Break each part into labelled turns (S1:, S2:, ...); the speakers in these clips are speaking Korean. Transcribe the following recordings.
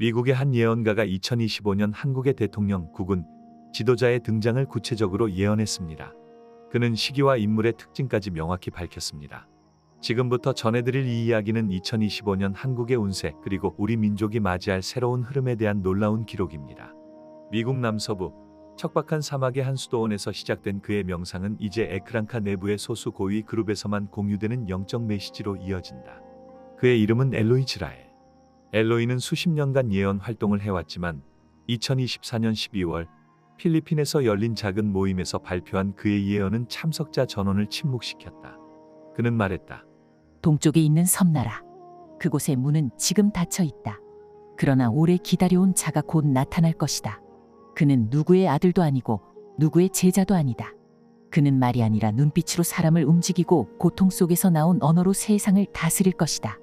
S1: 미국의 한 예언가가 2025년 한국의 대통령, 국군, 지도자의 등장을 구체적으로 예언했습니다. 그는 시기와 인물의 특징까지 명확히 밝혔습니다. 지금부터 전해드릴 이 이야기는 2025년 한국의 운세 그리고 우리 민족이 맞이할 새로운 흐름에 대한 놀라운 기록입니다. 미국 남서부 척박한 사막의 한 수도원에서 시작된 그의 명상은 이제 에크란카 내부의 소수 고위 그룹에서만 공유되는 영적 메시지로 이어진다. 그의 이름은 엘로이 지라엘. 엘로이는 수십 년간 예언 활동을 해왔지만 2024년 12월 필리핀에서 열린 작은 모임에서 발표한 그의 예언은 참석자 전원을 침묵시켰다. 그는 말했다.
S2: 동쪽에 있는 섬나라. 그곳의 문은 지금 닫혀 있다. 그러나 오래 기다려온 자가 곧 나타날 것이다. 그는 누구의 아들도 아니고 누구의 제자도 아니다. 그는 말이 아니라 눈빛으로 사람을 움직이고 고통 속에서 나온 언어로 세상을 다스릴 것이다.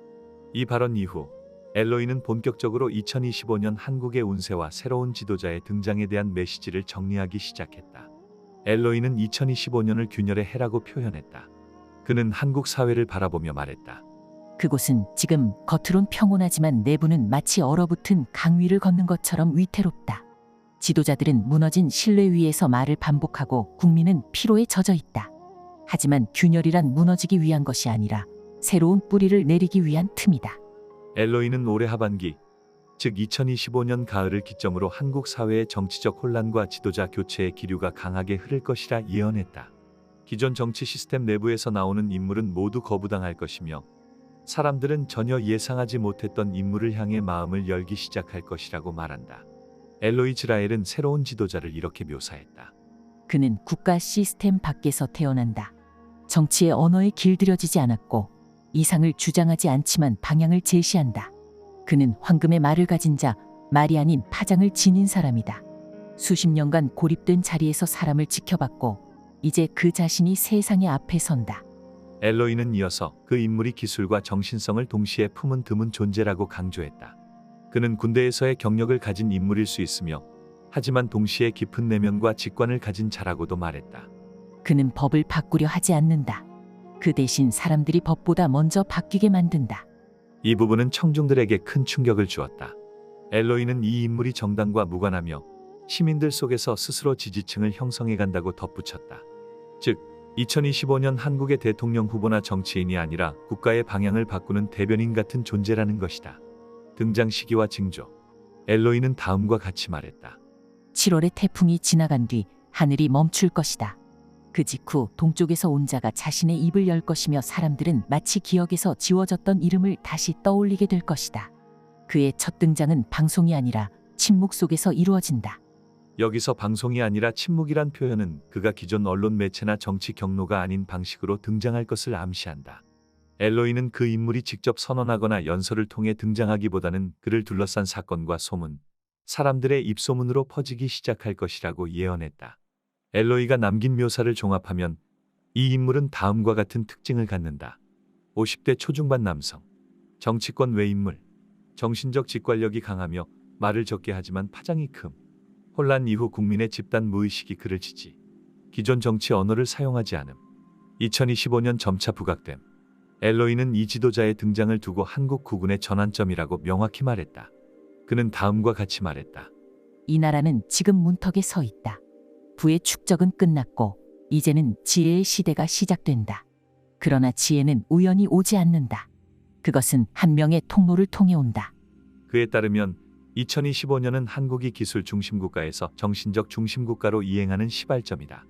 S1: 이 발언 이후 엘로이는 본격적으로 2025년 한국의 운세와 새로운 지도자의 등장에 대한 메시지를 정리하기 시작했다. 엘로이는 2025년을 균열의 해라고 표현했다. 그는 한국 사회를 바라보며 말했다.
S2: 그곳은 지금 겉으론 평온하지만 내부는 마치 얼어붙은 강 위를 걷는 것처럼 위태롭다. 지도자들은 무너진 신뢰 위에서 말을 반복하고 국민은 피로에 젖어 있다. 하지만 균열이란 무너지기 위한 것이 아니라 새로운 뿌리를 내리기 위한 틈이다.
S1: 엘로이는 올해 하반기, 즉 2025년 가을을 기점으로 한국 사회의 정치적 혼란과 지도자 교체의 기류가 강하게 흐를 것이라 예언했다. 기존 정치 시스템 내부에서 나오는 인물은 모두 거부당할 것이며 사람들은 전혀 예상하지 못했던 인물을 향해 마음을 열기 시작할 것이라고 말한다. 엘로이 지라엘은 새로운 지도자를 이렇게 묘사했다.
S2: 그는 국가 시스템 밖에서 태어난다. 정치의 언어에 길들여지지 않았고 이상을 주장하지 않지만 방향을 제시한다. 그는 황금의 말을 가진 자, 말이 아닌 파장을 지닌 사람이다. 수십 년간 고립된 자리에서 사람을 지켜봤고 이제 그 자신이 세상의 앞에 선다.
S1: 엘로이는 이어서 그 인물이 기술과 정신성을 동시에 품은 드문 존재라고 강조했다. 그는 군대에서의 경력을 가진 인물일 수 있으며 하지만 동시에 깊은 내면과 직관을 가진 자라고도 말했다.
S2: 그는 법을 바꾸려 하지 않는다. 그 대신 사람들이 법보다 먼저 바뀌게 만든다.
S1: 이 부분은 청중들에게 큰 충격을 주었다. 엘로이는 이 인물이 정당과 무관하며 시민들 속에서 스스로 지지층을 형성해 간다고 덧붙였다. 즉, 2025년 한국의 대통령 후보나 정치인이 아니라 국가의 방향을 바꾸는 대변인 같은 존재라는 것이다. 등장 시기와 징조. 엘로이는 다음과 같이 말했다.
S2: 7월의 태풍이 지나간 뒤 하늘이 멈출 것이다. 그 직후 동쪽에서 온 자가 자신의 입을 열 것이며 사람들은 마치 기억에서 지워졌던 이름을 다시 떠올리게 될 것이다. 그의 첫 등장은 방송이 아니라 침묵 속에서 이루어진다.
S1: 여기서 방송이 아니라 침묵이란 표현은 그가 기존 언론 매체나 정치 경로가 아닌 방식으로 등장할 것을 암시한다. 엘로이는 그 인물이 직접 선언하거나 연설을 통해 등장하기보다는 그를 둘러싼 사건과 소문, 사람들의 입소문으로 퍼지기 시작할 것이라고 예언했다. 엘로이가 남긴 묘사를 종합하면 이 인물은 다음과 같은 특징을 갖는다. 50대 초중반 남성, 정치권 외인물, 정신적 직관력이 강하며 말을 적게 하지만 파장이 큼, 혼란 이후 국민의 집단 무의식이 그를 지지, 기존 정치 언어를 사용하지 않음, 2025년 점차 부각됨. 엘로이는 이 지도자의 등장을 두고 한국 국군의 전환점이라고 명확히 말했다. 그는 다음과 같이 말했다.
S2: 이 나라는 지금 문턱에 서 있다. 부의 축적은 끝났고 이제는 지혜의 시대가 시작된다. 그러나 지혜는 우연히 오지 않는다. 그것은 한 명의 통로를 통해 온다.
S1: 그에 따르면 2025년은 한국이 기술 중심국가에서 정신적 중심국가로 이행하는 시발점이다.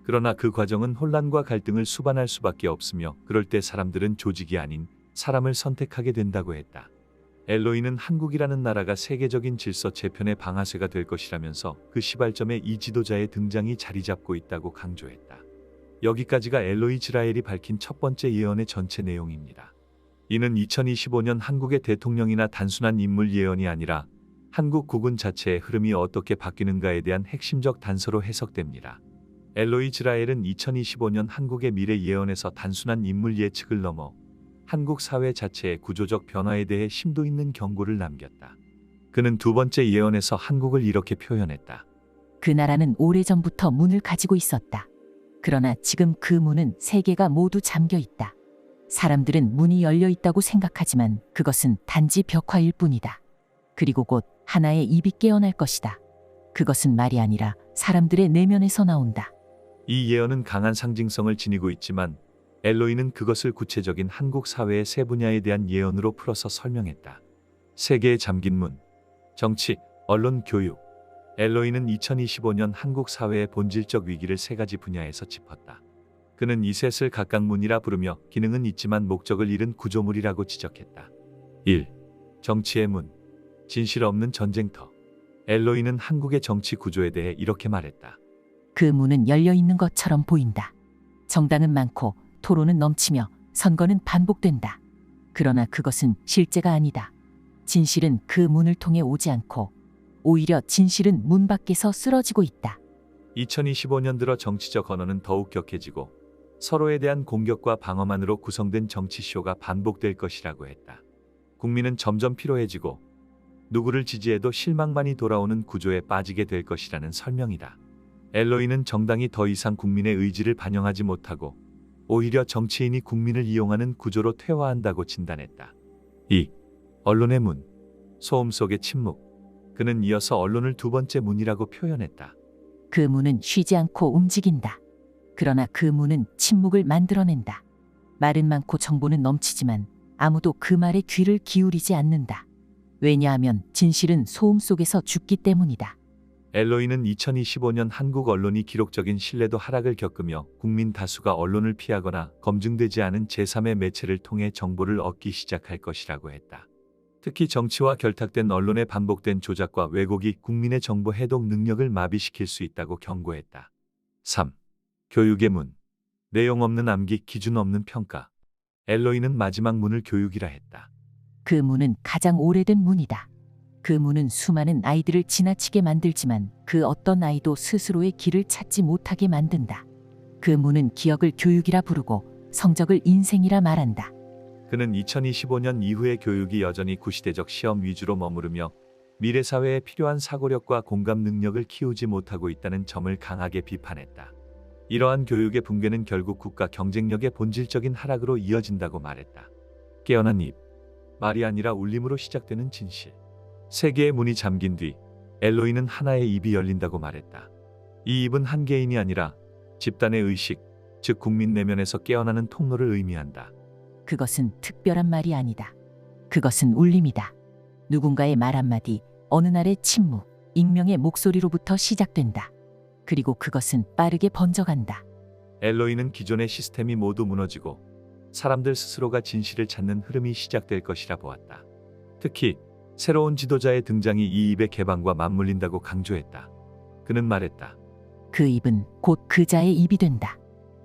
S1: 그러나 그 과정은 혼란과 갈등을 수반할 수밖에 없으며 그럴 때 사람들은 조직이 아닌 사람을 선택하게 된다고 했다. 엘로이는 한국이라는 나라가 세계적인 질서 재편의 방아쇠가 될 것이라면서 그 시발점에 이 지도자의 등장이 자리 잡고 있다고 강조했다. 여기까지가 엘로이 지라엘이 밝힌 첫 번째 예언의 전체 내용입니다. 이는 2025년 한국의 대통령이나 단순한 인물 예언이 아니라 한국 국군 자체의 흐름이 어떻게 바뀌는가에 대한 핵심적 단서로 해석됩니다. 엘로이 지라엘은 2025년 한국의 미래 예언에서 단순한 인물 예측을 넘어 한국 사회 자체의 구조적 변화에 대해 심도 있는 경고를 남겼다. 그는 두 번째 예언에서 한국을 이렇게 표현했다.
S2: 그 나라는 오래전부터 문을 가지고 있었다. 그러나 지금 그 문은 세 개가 모두 잠겨 있다. 사람들은 문이 열려 있다고 생각하지만 그것은 단지 벽화일 뿐이다. 그리고 곧 하나의 입이 깨어날 것이다. 그것은 말이 아니라 사람들의 내면에서 나온다.
S1: 이 예언은 강한 상징성을 지니고 있지만 엘로이는 그것을 구체적인 한국 사회의 세 분야에 대한 예언으로 풀어서 설명했다. 세계에 잠긴 문, 정치, 언론, 교육. 엘로이는 2025년 한국 사회의 본질적 위기를 세 가지 분야에서 짚었다. 그는 이 셋을 각각 문이라 부르며 기능은 있지만 목적을 잃은 구조물이라고 지적했다. 1. 정치의 문, 진실 없는 전쟁터. 엘로이는 한국의 정치 구조에 대해 이렇게 말했다.
S2: 그 문은 열려 있는 것처럼 보인다. 정당은 많고 토론은 넘치며 선거는 반복된다. 그러나 그것은 실제가 아니다. 진실은 그 문을 통해 오지 않고 오히려 진실은 문 밖에서 쓰러지고 있다.
S1: 2025년 들어 정치적 언어는 더욱 격해지고 서로에 대한 공격과 방어만으로 구성된 정치쇼가 반복될 것이라고 했다. 국민은 점점 피로해지고 누구를 지지해도 실망만이 돌아오는 구조에 빠지게 될 것이라는 설명이다. 엘로이는 정당이 더 이상 국민의 의지를 반영하지 못하고 오히려 정치인이 국민을 이용하는 구조로 퇴화한다고 진단했다. 2. 언론의 문, 소음 속의 침묵. 그는 이어서 언론을 두 번째 문이라고 표현했다.
S2: 그 문은 쉬지 않고 움직인다. 그러나 그 문은 침묵을 만들어낸다. 말은 많고 정보는 넘치지만 아무도 그 말에 귀를 기울이지 않는다. 왜냐하면 진실은 소음 속에서 죽기 때문이다.
S1: 엘로이는 2025년 한국 언론이 기록적인 신뢰도 하락을 겪으며 국민 다수가 언론을 피하거나 검증되지 않은 제3의 매체를 통해 정보를 얻기 시작할 것이라고 했다. 특히 정치와 결탁된 언론의 반복된 조작과 왜곡이 국민의 정보 해독 능력을 마비시킬 수 있다고 경고했다. 3. 교육의 문, 내용 없는 암기, 기준 없는 평가. 엘로이는 마지막 문을 교육이라 했다.
S2: 그 문은 가장 오래된 문이다. 그 문은 수많은 아이들을 지나치게 만들지만 그 어떤 아이도 스스로의 길을 찾지 못하게 만든다. 그 문은 기억을 교육이라 부르고 성적을 인생이라 말한다.
S1: 그는 2025년 이후의 교육이 여전히 구시대적 시험 위주로 머무르며 미래 사회에 필요한 사고력과 공감 능력을 키우지 못하고 있다는 점을 강하게 비판했다. 이러한 교육의 붕괴는 결국 국가 경쟁력의 본질적인 하락으로 이어진다고 말했다. 깨어난 입, 말이 아니라 울림으로 시작되는 진실. 세계의 문이 잠긴 뒤 엘로이는 하나의 입이 열린다고 말했다. 이 입은 한 개인이 아니라 집단의 의식, 즉 국민 내면에서 깨어나는 통로를 의미한다.
S2: 그것은 특별한 말이 아니다. 그것은 울림이다. 누군가의 말 한마디, 어느 날의 침묵, 익명의 목소리로부터 시작된다. 그리고 그것은 빠르게 번져간다.
S1: 엘로이는 기존의 시스템이 모두 무너지고 사람들 스스로가 진실을 찾는 흐름이 시작될 것이라 보았다. 특히 새로운 지도자의 등장이 이 입의 개방과 맞물린다고 강조했다. 그는 말했다.
S2: 그 입은 곧 그 자의 입이 된다.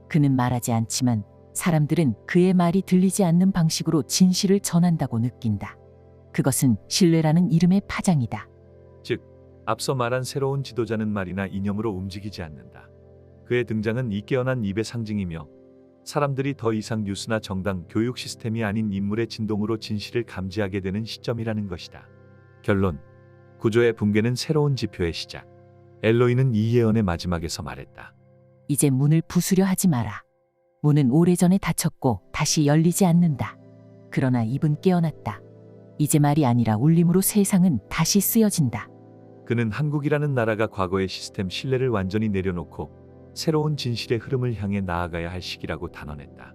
S2: 그는 말하지 않지만 사람들은 그의 말이 들리지 않는 방식으로 진실을 전한다고 느낀다. 그것은 신뢰라는 이름의 파장이다.
S1: 즉, 앞서 말한 새로운 지도자는 말이나 이념으로 움직이지 않는다. 그의 등장은 이 깨어난 입의 상징이며 사람들이 더 이상 뉴스나 정당, 교육 시스템이 아닌 인물의 진동으로 진실을 감지하게 되는 시점이라는 것이다. 결론, 구조의 붕괴는 새로운 지표의 시작. 엘로이는 이 예언의 마지막에서 말했다.
S2: 이제 문을 부수려 하지 마라. 문은 오래전에 닫혔고 다시 열리지 않는다. 그러나 입은 깨어났다. 이제 말이 아니라 울림으로 세상은 다시 쓰여진다.
S1: 그는 한국이라는 나라가 과거의 시스템 신뢰를 완전히 내려놓고 새로운 진실의 흐름을 향해 나아가야 할 시기라고 단언했다.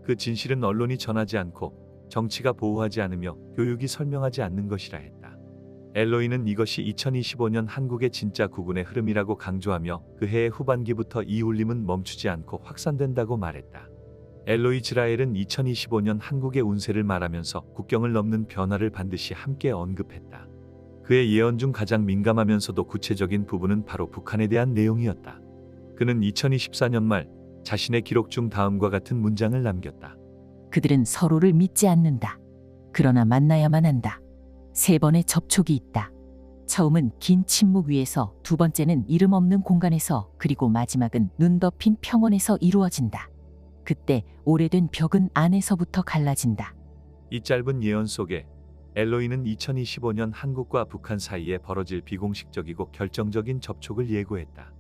S1: 그 진실은 언론이 전하지 않고 정치가 보호하지 않으며 교육이 설명하지 않는 것이라 했다. 엘로이는 이것이 2025년 한국의 진짜 구군의 흐름이라고 강조하며 그 해의 후반기부터 이 울림은 멈추지 않고 확산된다고 말했다. 엘로이 즈라엘은 2025년 한국의 운세를 말하면서 국경을 넘는 변화를 반드시 함께 언급했다. 그의 예언 중 가장 민감하면서도 구체적인 부분은 바로 북한에 대한 내용이었다. 그는 2024년 말 자신의 기록 중 다음과 같은 문장을 남겼다.
S2: 그들은 서로를 믿지 않는다. 그러나 만나야만 한다. 3번의 접촉이 있다. 처음은 긴 침묵 위에서, 두 번째는 이름 없는 공간에서, 그리고 마지막은 눈 덮인 평원에서 이루어진다. 그때 오래된 벽은 안에서부터 갈라진다.
S1: 이 짧은 예언 속에 엘로이는 2025년 한국과 북한 사이에 벌어질 비공식적이고 결정적인 접촉을 예고했다.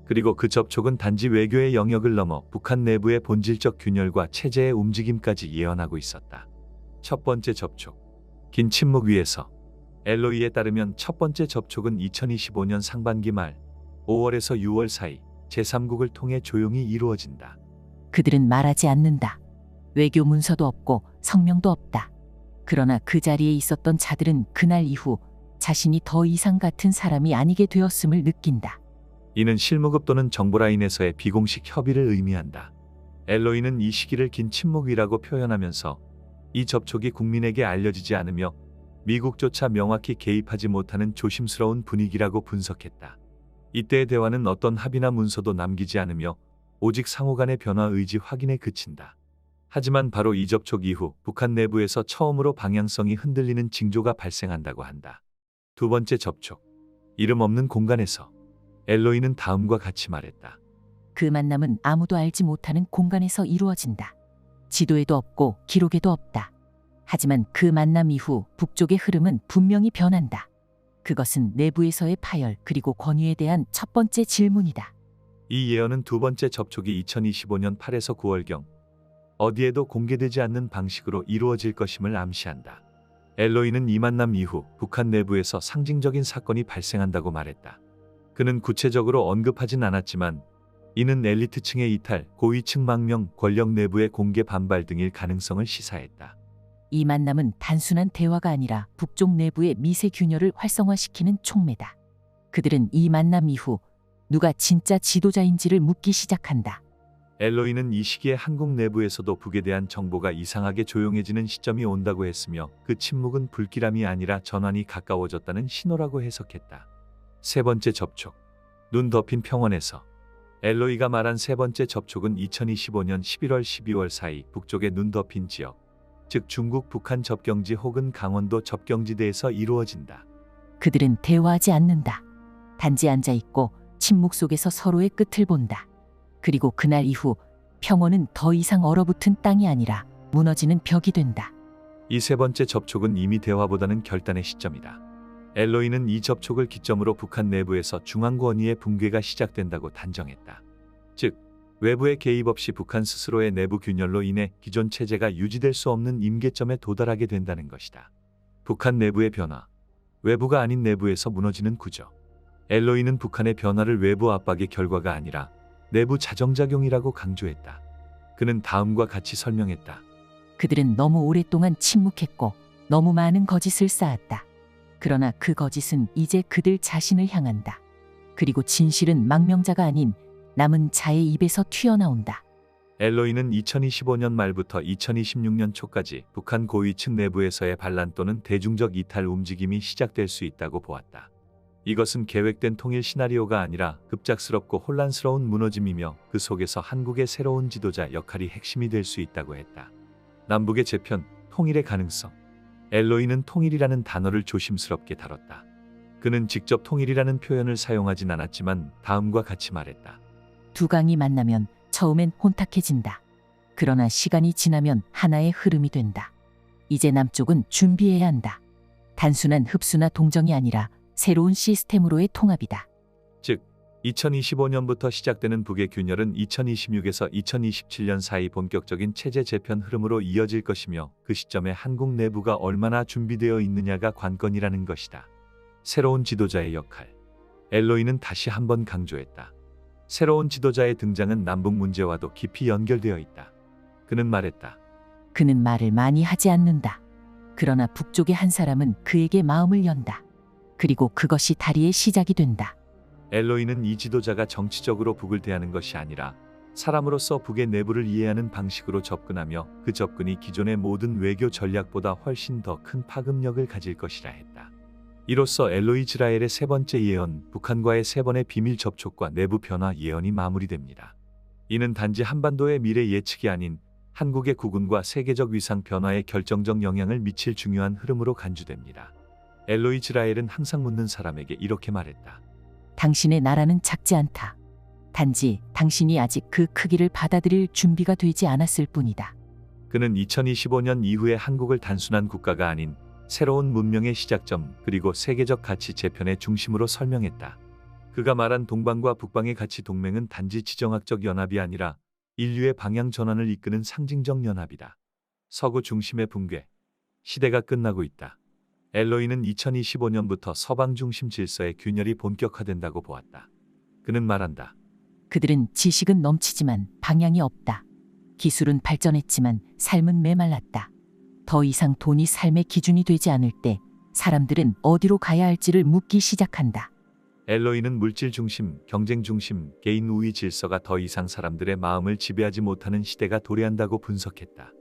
S1: 그리고 그 접촉은 단지 외교의 영역을 넘어 북한 내부의 본질적 균열과 체제의 움직임까지 예언하고 있었다. 첫 번째 접촉. 긴 침묵 위에서. 엘로이에 따르면 첫 번째 접촉은 2025년 상반기 말 5월에서 6월 사이 제3국을 통해 조용히 이루어진다.
S2: 그들은 말하지 않는다. 외교 문서도 없고 성명도 없다. 그러나 그 자리에 있었던 자들은 그날 이후 자신이 더 이상 같은 사람이 아니게 되었음을 느낀다.
S1: 이는 실무급 또는 정보라인에서의 비공식 협의를 의미한다. 엘로이는 이 시기를 긴 침묵이라고 표현하면서 이 접촉이 국민에게 알려지지 않으며 미국조차 명확히 개입하지 못하는 조심스러운 분위기라고 분석했다. 이때의 대화는 어떤 합의나 문서도 남기지 않으며 오직 상호 간의 변화 의지 확인에 그친다. 하지만 바로 이 접촉 이후 북한 내부에서 처음으로 방향성이 흔들리는 징조가 발생한다고 한다. 두 번째 접촉. 이름 없는 공간에서 엘로이는 다음과 같이 말했다.
S2: 그 만남은 아무도 알지 못하는 공간에서 이루어진다. 지도에도 없고 기록에도 없다. 하지만 그 만남 이후 북쪽의 흐름은 분명히 변한다. 그것은 내부에서의 파열 그리고 권위에 대한 첫 번째 질문이다.
S1: 이 예언은 두 번째 접촉이 2025년 8에서 9월경 어디에도 공개되지 않는 방식으로 이루어질 것임을 암시한다. 엘로이는 이 만남 이후 북한 내부에서 상징적인 사건이 발생한다고 말했다. 그는 구체적으로 언급하진 않았지만 이는 엘리트층의 이탈, 고위층 망명, 권력 내부의 공개 반발 등일 가능성을 시사했다.
S2: 이 만남은 단순한 대화가 아니라 북쪽 내부의 미세 균열을 활성화시키는 촉매다. 그들은 이 만남 이후 누가 진짜 지도자인지를 묻기 시작한다.
S1: 엘로이는 이 시기에 한국 내부에서도 북에 대한 정보가 이상하게 조용해지는 시점이 온다고 했으며 그 침묵은 불길함이 아니라 전환이 가까워졌다는 신호라고 해석했다. 세 번째 접촉. 눈 덮인 평원에서 엘로이가 말한 세 번째 접촉은 2025년 11월 12월 사이 북쪽의 눈 덮인 지역, 즉 중국 북한 접경지 혹은 강원도 접경지대에서 이루어진다.
S2: 그들은 대화하지 않는다. 단지 앉아 있고 침묵 속에서 서로의 끝을 본다. 그리고 그날 이후 평원은 더 이상 얼어붙은 땅이 아니라 무너지는 벽이 된다.
S1: 이 세 번째 접촉은 이미 대화보다는 결단의 시점이다. 엘로이는 이 접촉을 기점으로 북한 내부에서 중앙권위의 붕괴가 시작된다고 단정했다. 즉, 외부의 개입 없이 북한 스스로의 내부 균열로 인해 기존 체제가 유지될 수 없는 임계점에 도달하게 된다는 것이다. 북한 내부의 변화, 외부가 아닌 내부에서 무너지는 구조. 엘로이는 북한의 변화를 외부 압박의 결과가 아니라 내부 자정작용이라고 강조했다. 그는 다음과 같이 설명했다.
S2: 그들은 너무 오랫동안 침묵했고 너무 많은 거짓을 쌓았다. 그러나 그 거짓은 이제 그들 자신을 향한다. 그리고 진실은 망명자가 아닌 남은 자의 입에서 튀어나온다.
S1: 엘로이는 2025년 말부터 2026년 초까지 북한 고위층 내부에서의 반란 또는 대중적 이탈 움직임이 시작될 수 있다고 보았다. 이것은 계획된 통일 시나리오가 아니라 급작스럽고 혼란스러운 무너짐이며 그 속에서 한국의 새로운 지도자 역할이 핵심이 될 수 있다고 했다. 남북의 재편, 통일의 가능성. 엘로이는 통일이라는 단어를 조심스럽게 다뤘다. 그는 직접 통일이라는 표현을 사용하진 않았지만 다음과 같이 말했다.
S2: 두 강이 만나면 처음엔 혼탁해진다. 그러나 시간이 지나면 하나의 흐름이 된다. 이제 남쪽은 준비해야 한다. 단순한 흡수나 동정이 아니라 새로운 시스템으로의 통합이다.
S1: 즉, 2025년부터 시작되는 북의 균열은 2026에서 2027년 사이 본격적인 체제 재편 흐름으로 이어질 것이며 그 시점에 한국 내부가 얼마나 준비되어 있느냐가 관건이라는 것이다. 새로운 지도자의 역할. 엘로이는 다시 한번 강조했다. 새로운 지도자의 등장은 남북 문제와도 깊이 연결되어 있다. 그는 말했다.
S2: 그는 말을 많이 하지 않는다. 그러나 북쪽의 한 사람은 그에게 마음을 연다. 그리고 그것이 다리의 시작이 된다.
S1: 엘로이는 이 지도자가 정치적으로 북을 대하는 것이 아니라 사람으로서 북의 내부를 이해하는 방식으로 접근하며 그 접근이 기존의 모든 외교 전략보다 훨씬 더 큰 파급력을 가질 것이라 했다. 이로써 엘로이 지라엘의 세 번째 예언, 북한과의 세 번의 비밀 접촉과 내부 변화 예언이 마무리됩니다. 이는 단지 한반도의 미래 예측이 아닌 한국의 국운과 세계적 위상 변화에 결정적 영향을 미칠 중요한 흐름으로 간주됩니다. 엘로이 지라엘은 항상 묻는 사람에게 이렇게 말했다.
S2: 당신의 나라는 작지 않다. 단지 당신이 아직 그 크기를 받아들일 준비가 되지 않았을 뿐이다.
S1: 그는 2025년 이후의 한국을 단순한 국가가 아닌 새로운 문명의 시작점 그리고 세계적 가치 재편의 중심으로 설명했다. 그가 말한 동방과 북방의 가치 동맹은 단지 지정학적 연합이 아니라 인류의 방향 전환을 이끄는 상징적 연합이다. 서구 중심의 붕괴. 시대가 끝나고 있다. 엘로이는 2025년부터 서방 중심 질서의 균열이 본격화된다고 보았다. 그는 말한다.
S2: 그들은 지식은 넘치지만 방향이 없다. 기술은 발전했지만 삶은 메말랐다. 더 이상 돈이 삶의 기준이 되지 않을 때 사람들은 어디로 가야 할지를 묻기 시작한다.
S1: 엘로이는 물질 중심, 경쟁 중심, 개인 우위 질서가 더 이상 사람들의 마음을 지배하지 못하는 시대가 도래한다고 분석했다.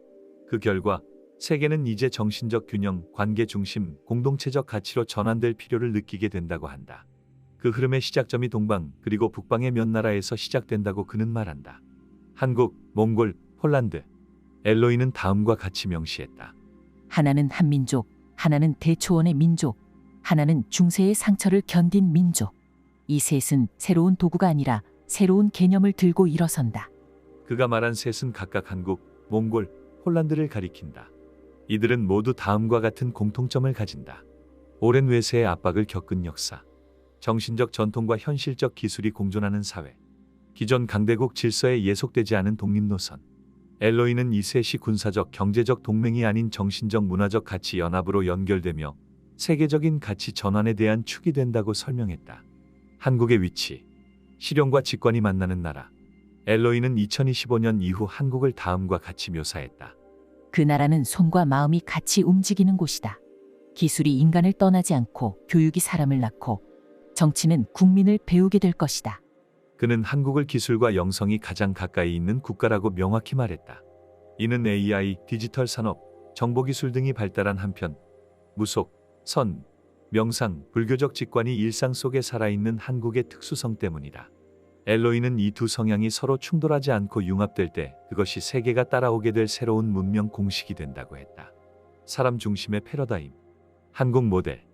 S1: 그 결과 세계는 이제 정신적 균형, 관계 중심, 공동체적 가치로 전환될 필요를 느끼게 된다고 한다. 그 흐름의 시작점이 동방 그리고 북방의 몇 나라에서 시작된다고 그는 말한다. 한국, 몽골, 폴란드. 엘로이는 다음과 같이 명시했다.
S2: 하나는 한민족, 하나는 대초원의 민족, 하나는 중세의 상처를 견딘 민족. 이 셋은 새로운 도구가 아니라 새로운 개념을 들고 일어선다.
S1: 그가 말한 셋은 각각 한국, 몽골, 폴란드를 가리킨다. 이들은 모두 다음과 같은 공통점을 가진다. 오랜 외세의 압박을 겪은 역사, 정신적 전통과 현실적 기술이 공존하는 사회, 기존 강대국 질서에 예속되지 않은 독립노선. 엘로이는 이 셋이 군사적, 경제적 동맹이 아닌 정신적, 문화적 가치 연합으로 연결되며 세계적인 가치 전환에 대한 축이 된다고 설명했다. 한국의 위치, 실용과 직관이 만나는 나라. 엘로이는 2025년 이후 한국을 다음과 같이 묘사했다.
S2: 그 나라는 손과 마음이 같이 움직이는 곳이다. 기술이 인간을 떠나지 않고 교육이 사람을 낳고 정치는 국민을 배우게 될 것이다.
S1: 그는 한국을 기술과 영성이 가장 가까이 있는 국가라고 명확히 말했다. 이는 AI, 디지털 산업, 정보기술 등이 발달한 한편 무속, 선, 명상, 불교적 직관이 일상 속에 살아있는 한국의 특수성 때문이다. 엘로이는 이 두 성향이 서로 충돌하지 않고 융합될 때 그것이 세계가 따라오게 될 새로운 문명 공식이 된다고 했다. 사람 중심의 패러다임, 한국 모델.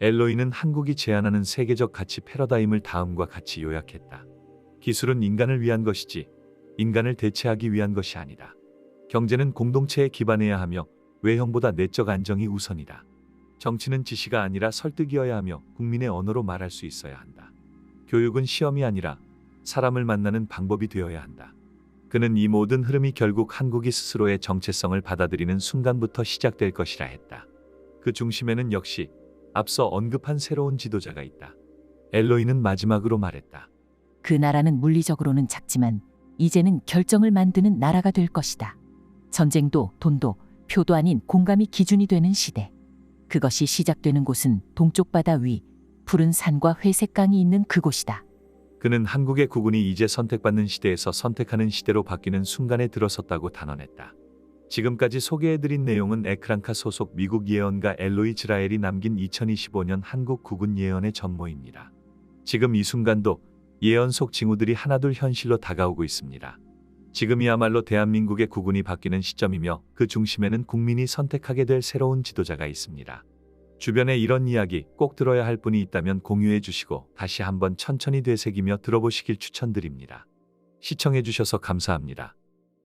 S1: 엘로이는 한국이 제안하는 세계적 가치 패러다임을 다음과 같이 요약했다. 기술은 인간을 위한 것이지 인간을 대체하기 위한 것이 아니다. 경제는 공동체에 기반해야 하며 외형보다 내적 안정이 우선이다. 정치는 지시가 아니라 설득이어야 하며 국민의 언어로 말할 수 있어야 한다. 교육은 시험이 아니라 사람을 만나는 방법이 되어야 한다. 그는 이 모든 흐름이 결국 한국이 스스로의 정체성을 받아들이는 순간부터 시작될 것이라 했다. 그 중심에는 역시 앞서 언급한 새로운 지도자가 있다. 엘로이는 마지막으로 말했다.
S2: 그 나라는 물리적으로는 작지만 이제는 결정을 만드는 나라가 될 것이다. 전쟁도 돈도 표도 아닌 공감이 기준이 되는 시대. 그것이 시작되는 곳은 동쪽 바다 위 푸른 산과 회색 강이 있는 그곳이다.
S1: 그는 한국의 국운이 이제 선택받는 시대에서 선택하는 시대로 바뀌는 순간에 들어섰다고 단언했다. 지금까지 소개해드린 내용은 에크랑카 소속 미국 예언가 엘로이 즈라엘이 남긴 2025년 한국 국운 예언의 전모입니다. 지금 이 순간도 예언 속 징후들이 하나둘 현실로 다가오고 있습니다. 지금이야말로 대한민국의 국운이 바뀌는 시점이며 그 중심에는 국민이 선택하게 될 새로운 지도자가 있습니다. 주변에 이런 이야기 꼭 들어야 할 분이 있다면 공유해 주시고 다시 한번 천천히 되새기며 들어보시길 추천드립니다. 시청해 주셔서 감사합니다.